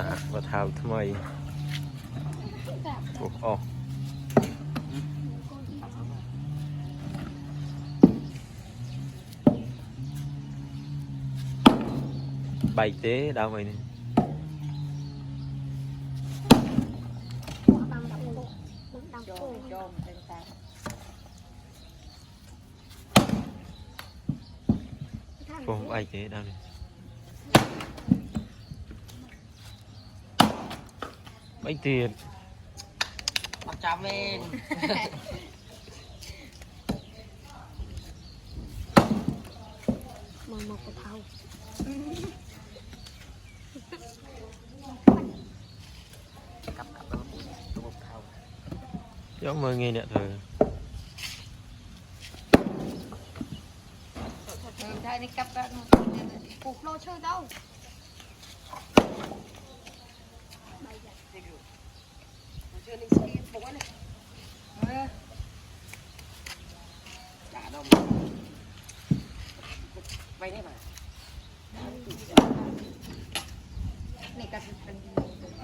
หะว่าเท้าทำไมปลุกออกใบเต้ดาวไหมนี่ผมใบเต้ดาวนี่ใบเต้ปักจำเองมองกระเทากับตัวเท้า ย้อมมือไงเนี่ยเธอ ได้นี่กับแบบปลูกโลชื่อđâu chưa linh sĩ bụng ấy này trả đâu mà vay đấy mà này cả